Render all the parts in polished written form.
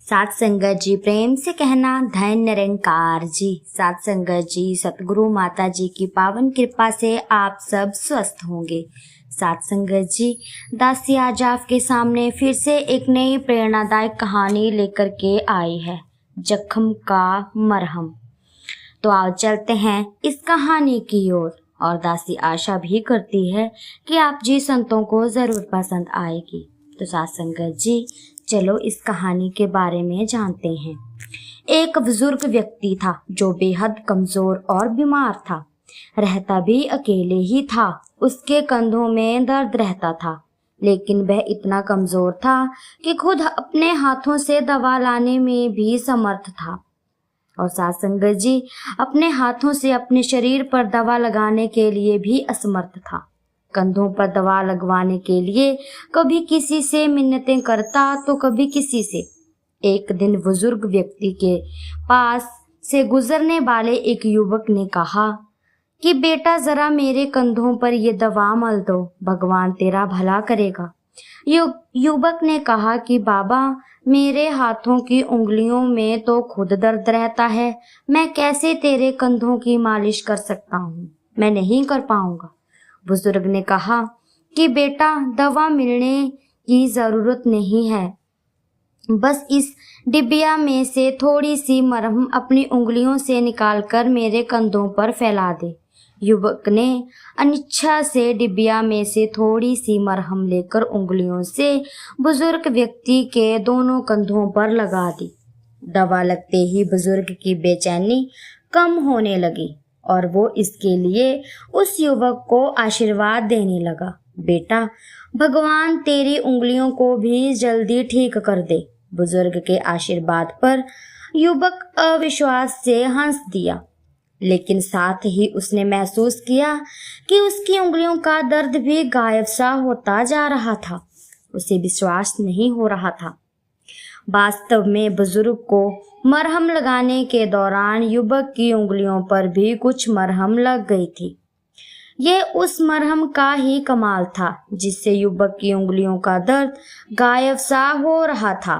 सात संगत जी प्रेम से कहना धन निरंकार जी। सात संगत जी सतगुरु माता जी की पावन कृपा से आप सब स्वस्थ होंगे। सात संगत जी दासी आज आपके सामने फिर से एक नई प्रेरणादायक कहानी लेकर के आई है, जख्म का मरहम। तो आओ चलते हैं इस कहानी की ओर और दासी आशा भी करती है कि आप जी संतों को जरूर पसंद आएगी। तो सात संगत जी चलो इस कहानी के बारे में जानते हैं। एक बुजुर्ग व्यक्ति था जो बेहद कमजोर और बीमार था। रहता भी अकेले ही था। उसके कंधों में दर्द रहता था, लेकिन वह इतना कमजोर था कि खुद अपने हाथों से दवा लाने में भी समर्थ था। और सात संगत जी अपने हाथों से अपने शरीर पर दवा लगाने के लिए भी असमर्थ था। कंधों पर दवा लगवाने के लिए कभी किसी से मिन्नतें करता तो कभी किसी से। एक दिन बुजुर्ग व्यक्ति के पास से गुजरने वाले एक युवक ने कहा कि बेटा जरा मेरे कंधों पर ये दवा मल दो, भगवान तेरा भला करेगा। युवक ने कहा कि बाबा मेरे हाथों की उंगलियों में तो खुद दर्द रहता है, मैं कैसे तेरे कंधों की मालिश कर सकता हूँ, मैं नहीं कर पाऊंगा। बुजुर्ग ने कहा कि बेटा दवा मिलने की जरूरत नहीं है, बस इस डिबिया में से थोड़ी सी मरहम अपनी उंगलियों से निकालकर मेरे कंधों पर फैला दे। युवक ने अनिच्छा से डिबिया में से थोड़ी सी मरहम लेकर उंगलियों से बुजुर्ग व्यक्ति के दोनों कंधों पर लगा दी। दवा लगते ही बुजुर्ग की बेचैनी कम होने लगी और वो इसके लिए उस युवक को आशीर्वाद देने लगा। बेटा भगवान तेरी उंगलियों को भी जल्दी ठीक कर दे। बुजुर्ग के आशीर्वाद पर युवक अविश्वास से हंस दिया, लेकिन साथ ही उसने महसूस किया कि उसकी उंगलियों का दर्द भी गायब सा होता जा रहा था। उसे विश्वास नहीं हो रहा था। वास्तव में बुजुर्ग को मरहम लगाने के दौरान युवक की उंगलियों पर भी कुछ मरहम लग गई थी। ये उस मरहम का ही कमाल था जिससे युवक की उंगलियों का दर्द गायब सा हो रहा था।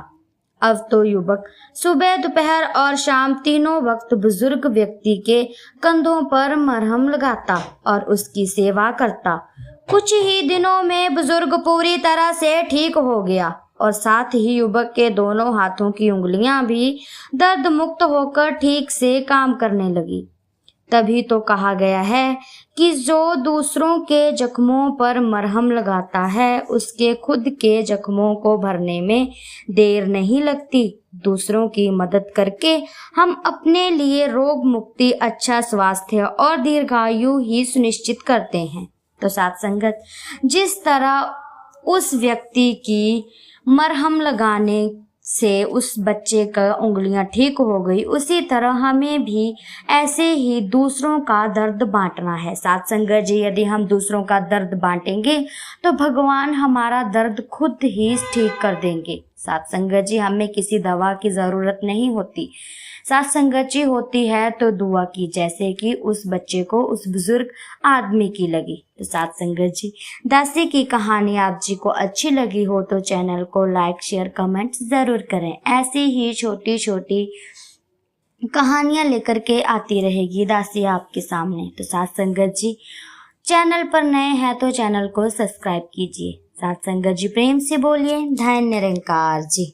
अब तो युवक सुबह दोपहर और शाम तीनों वक्त बुजुर्ग व्यक्ति के कंधों पर मरहम लगाता और उसकी सेवा करता। कुछ ही दिनों में बुजुर्ग पूरी तरह से ठीक हो गया और साथ ही युवक के दोनों हाथों की उंगलियां भी दर्द मुक्त होकर ठीक से काम करने लगी। तभी तो कहा गया है कि जो दूसरों के जख्मों पर मरहम लगाता है उसके खुद के जख्मों को भरने में देर नहीं लगती। दूसरों की मदद करके हम अपने लिए रोग मुक्ति, अच्छा स्वास्थ्य और दीर्घायु ही सुनिश्चित करते हैं। तो साथ संगत जिस तरह उस व्यक्ति की मरहम लगाने से उस बच्चे का उंगलियां ठीक हो गई, उसी तरह हमें भी ऐसे ही दूसरों का दर्द बांटना है। साथ संगत जी यदि हम दूसरों का दर्द बांटेंगे तो भगवान हमारा दर्द खुद ही ठीक कर देंगे। साथ संगत जी हमें किसी दवा की जरूरत नहीं होती, साथ संगत जी होती है तो दुआ की, जैसे कि उस बच्चे को उस बुजुर्ग आदमी की लगी। तो साथ संगत जी दासी की कहानी आप जी को अच्छी लगी हो तो चैनल को लाइक शेयर कमेंट जरूर करें। ऐसी ही छोटी छोटी कहानियां लेकर के आती रहेगी दासी आपके सामने। तो साथ संगत जी चैनल पर नए हैं तो चैनल को सब्सक्राइब कीजिए। साथ संगत जी प्रेम से बोलिए धन निरंकार जी।